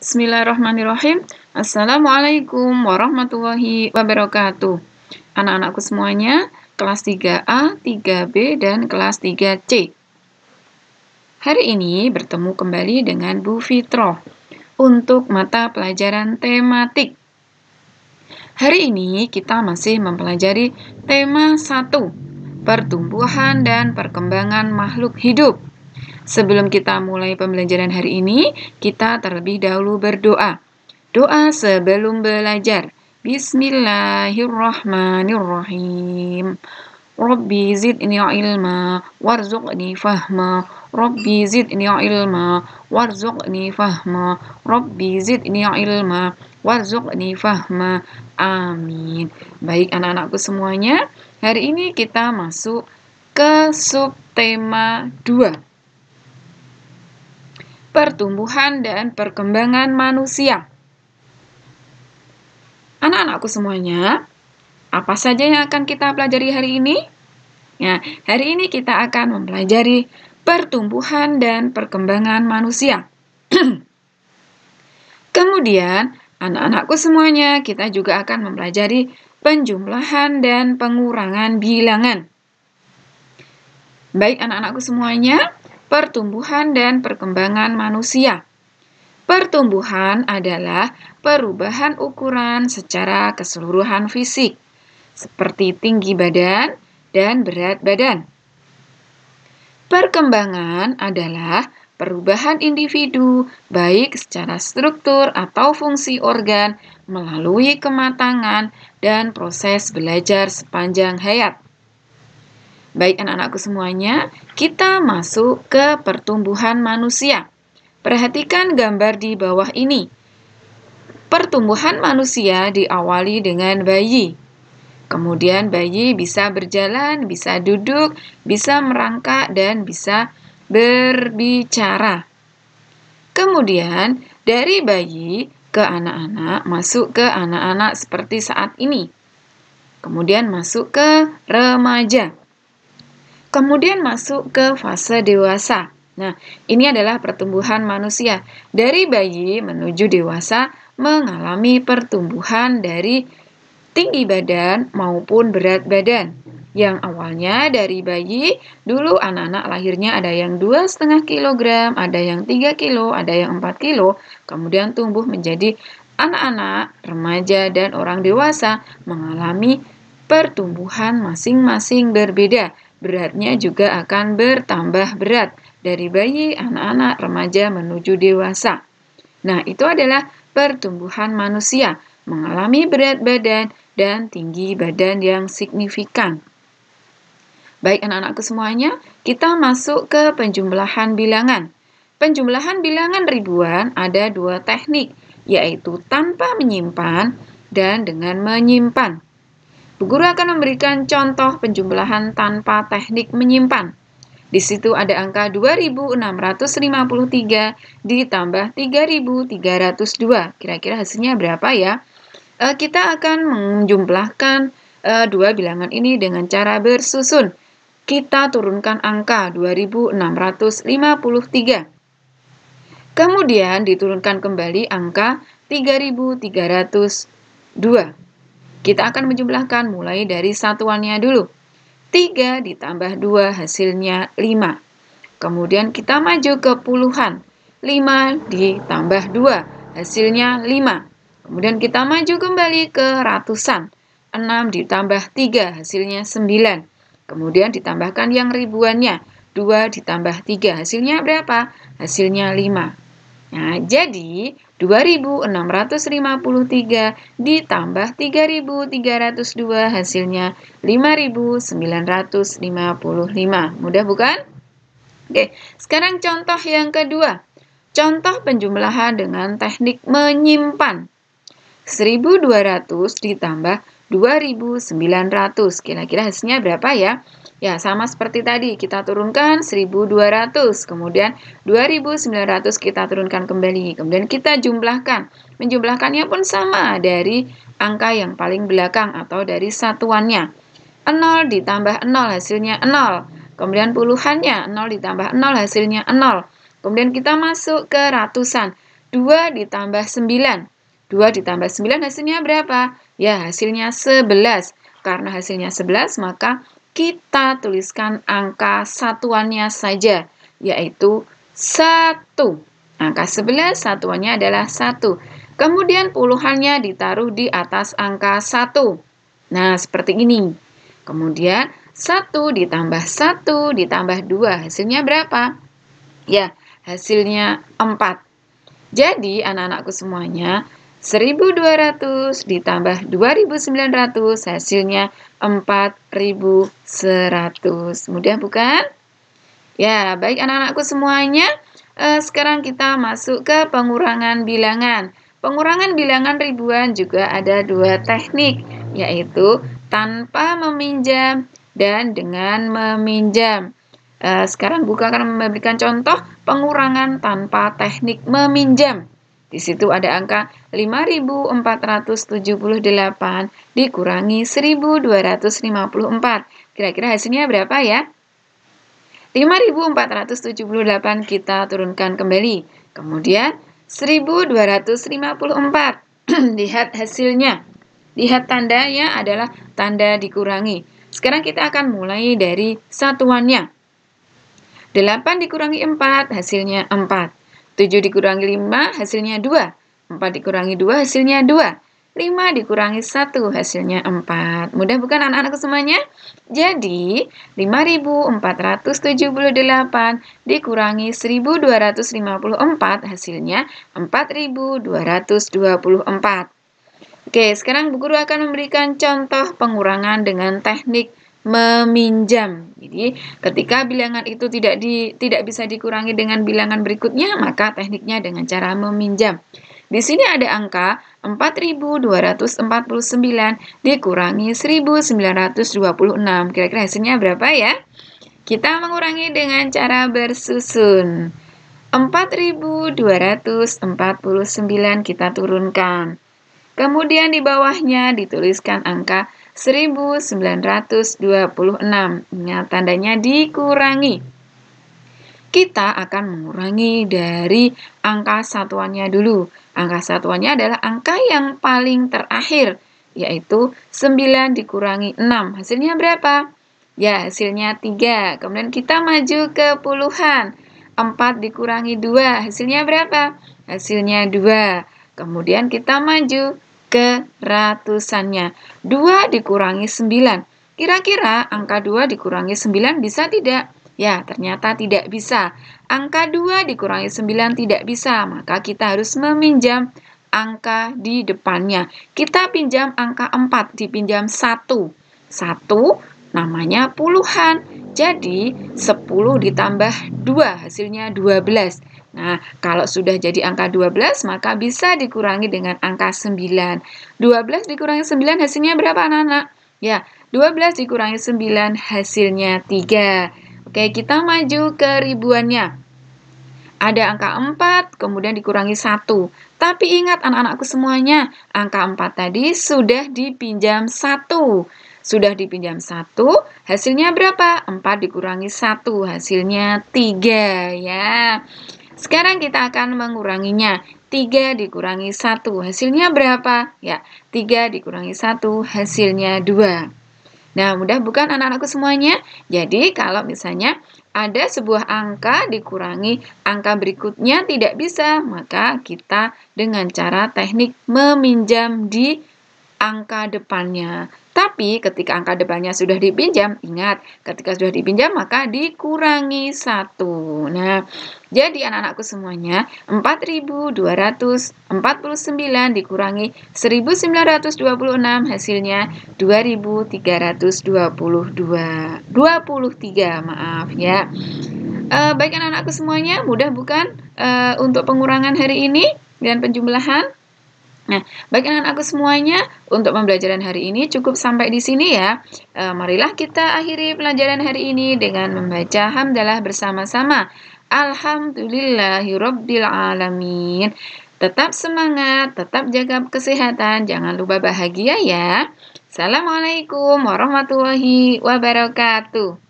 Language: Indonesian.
Bismillahirrahmanirrahim. Assalamualaikum warahmatullahi wabarakatuh. Anak-anakku semuanya, kelas 3A, 3B, dan kelas 3C. Hari ini bertemu kembali dengan Bu Fitroh untuk mata pelajaran tematik. Hari ini kita masih mempelajari tema 1, pertumbuhan dan perkembangan makhluk hidup. Sebelum kita mulai pembelajaran hari ini, kita terlebih dahulu berdoa. Doa sebelum belajar. Bismillahirrahmanirrahim. Rabbi zidni ilma warzuqni fahma. Rabbi zidni ilma warzuqni fahma. Rabbi zidni ilma warzuqni fahma. Amin. Baik anak-anakku semuanya, hari ini kita masuk ke subtema 2. Pertumbuhan dan perkembangan manusia. Anak-anakku semuanya, apa saja yang akan kita pelajari hari ini? Ya, hari ini kita akan mempelajari pertumbuhan dan perkembangan manusia. Kemudian, anak-anakku semuanya, kita juga akan mempelajari penjumlahan dan pengurangan bilangan. Baik anak-anakku semuanya, pertumbuhan dan perkembangan manusia. Pertumbuhan adalah perubahan ukuran secara keseluruhan fisik, seperti tinggi badan dan berat badan. Perkembangan adalah perubahan individu, baik secara struktur atau fungsi organ, melalui kematangan dan proses belajar sepanjang hayat. Baik anak-anakku semuanya, kita masuk ke pertumbuhan manusia. Perhatikan gambar di bawah ini. Pertumbuhan manusia diawali dengan bayi. Kemudian bayi bisa berjalan, bisa duduk, bisa merangkak, dan bisa berbicara. Kemudian dari bayi ke anak-anak, masuk ke anak-anak seperti saat ini. Kemudian masuk ke remaja. Kemudian masuk ke fase dewasa. Nah, ini adalah pertumbuhan manusia. Dari bayi menuju dewasa mengalami pertumbuhan dari tinggi badan maupun berat badan. Yang awalnya dari bayi, dulu anak-anak lahirnya ada yang 2,5 kg, ada yang 3 kg, ada yang 4 kg. Kemudian tumbuh menjadi anak-anak, remaja, dan orang dewasa mengalami pertumbuhan masing-masing berbeda. Beratnya juga akan bertambah berat dari bayi, anak-anak, remaja menuju dewasa. Nah, itu adalah pertumbuhan manusia, mengalami berat badan dan tinggi badan yang signifikan. Baik anak-anakku semuanya, kita masuk ke penjumlahan bilangan. Penjumlahan bilangan ribuan ada 2 teknik, yaitu tanpa menyimpan dan dengan menyimpan. Bu Guru akan memberikan contoh penjumlahan tanpa teknik menyimpan. Di situ ada angka 2653 ditambah 3302. Kira-kira hasilnya berapa ya? Kita akan menjumlahkan dua bilangan ini dengan cara bersusun. Kita turunkan angka 2653. Kemudian diturunkan kembali angka 3302. Kita akan menjumlahkan mulai dari satuannya dulu. 3 ditambah 2 hasilnya 5. Kemudian kita maju ke puluhan. 5 ditambah 2 hasilnya 5. Kemudian kita maju kembali ke ratusan. 6 ditambah 3 hasilnya 9. Kemudian ditambahkan yang ribuannya. 2 ditambah 3 hasilnya berapa? Hasilnya 5. Nah, jadi 2653 ditambah 3302 hasilnya 5955. Mudah bukan? Oke, sekarang contoh yang kedua. Contoh penjumlahan dengan teknik menyimpan. 1200 ditambah 2900. Kira-kira hasilnya berapa ya? Ya, sama seperti tadi, kita turunkan 1200, kemudian 2900 kita turunkan kembali, kemudian kita jumlahkan. Menjumlahkannya pun sama dari angka yang paling belakang atau dari satuannya. 0 ditambah 0 hasilnya 0, kemudian puluhannya 0 ditambah 0 hasilnya 0. Kemudian kita masuk ke ratusan. 2 ditambah 9. 2 ditambah 9 hasilnya berapa? Ya, hasilnya 11. Karena hasilnya 11, maka kita tuliskan angka satuannya saja, yaitu 1. Angka 11 satuannya adalah 1. Kemudian puluhannya ditaruh di atas angka 1. Nah, seperti ini. Kemudian 1 ditambah 1 ditambah 2, hasilnya berapa? Ya, hasilnya 4. Jadi, anak-anakku semuanya, 1200 ditambah 2900 hasilnya 4100. Mudah bukan? Ya, baik anak-anakku semuanya. Sekarang kita masuk ke pengurangan bilangan. Pengurangan bilangan ribuan juga ada 2 teknik, yaitu tanpa meminjam dan dengan meminjam. Sekarang Buka akan memberikan contoh pengurangan tanpa teknik meminjam. Di situ ada angka 5.478 dikurangi 1.254. Kira-kira hasilnya berapa ya? 5.478 kita turunkan kembali. Kemudian 1.254. Lihat hasilnya. Lihat tandanya adalah tanda dikurangi. Sekarang kita akan mulai dari satuannya. 8 dikurangi 4 hasilnya 4. 7 dikurangi 5 hasilnya 2. 4 dikurangi 2 hasilnya 2. 5 dikurangi 1 hasilnya 4. Mudah bukan anak-anakku semuanya? Jadi, 5.478 dikurangi 1.254 hasilnya 4.224. Oke, sekarang Bu Guru akan memberikan contoh pengurangan dengan teknik meminjam. Jadi, ketika bilangan itu tidak bisa dikurangi dengan bilangan berikutnya, maka tekniknya dengan cara meminjam. Di sini ada angka 4.249 dikurangi 1.926. Kira-kira hasilnya berapa ya? Kita mengurangi dengan cara bersusun. 4.249 kita turunkan. Kemudian di bawahnya dituliskan angka 1926. Ingat, tandanya dikurangi. Kita akan mengurangi dari angka satuannya dulu. Angka satuannya adalah angka yang paling terakhir, yaitu 9 dikurangi 6. Hasilnya berapa? Ya, hasilnya 3. Kemudian kita maju ke puluhan. 4 dikurangi 2. Hasilnya berapa? Hasilnya 2. Kemudian kita maju ke ratusannya. 2 dikurangi 9. Kira-kira angka 2 dikurangi 9 bisa tidak? Ya, ternyata tidak bisa. Angka 2 dikurangi 9 tidak bisa, maka kita harus meminjam angka di depannya. Kita pinjam angka 4, dipinjam 1. 1 namanya puluhan. Jadi, 10 ditambah 2, hasilnya 12. Nah, kalau sudah jadi angka 12, maka bisa dikurangi dengan angka 9. 12 dikurangi 9 hasilnya berapa anak-anak? Ya, 12 dikurangi 9 hasilnya 3. Oke, kita maju ke ribuannya. Ada angka 4, kemudian dikurangi 1. Tapi ingat anak-anakku semuanya, angka 4 tadi sudah dipinjam 1. Sudah dipinjam 1, hasilnya berapa? 4 dikurangi 1, hasilnya 3 ya. Sekarang kita akan menguranginya. 3 dikurangi 1, hasilnya berapa? Ya, 3 dikurangi 1, hasilnya 2. Nah, mudah bukan anak-anakku semuanya? Jadi, kalau misalnya ada sebuah angka dikurangi angka berikutnya tidak bisa, maka kita dengan cara teknik meminjam di angka depannya. Tapi ketika angka depannya sudah dipinjam, ingat, ketika sudah dipinjam maka dikurangi 1. Nah, jadi anak-anakku semuanya, 4.249 dikurangi 1.926 hasilnya 2.323, maaf ya. Baik anak-anakku semuanya, mudah bukan untuk pengurangan hari ini dan penjumlahan? Nah, baik anak-anakku semuanya, untuk pembelajaran hari ini cukup sampai di sini ya. Marilah kita akhiri pelajaran hari ini dengan membaca hamdalah bersama-sama. Alhamdulillahirabbil alamin. Tetap semangat, tetap jaga kesehatan, jangan lupa bahagia ya. Assalamualaikum warahmatullahi wabarakatuh.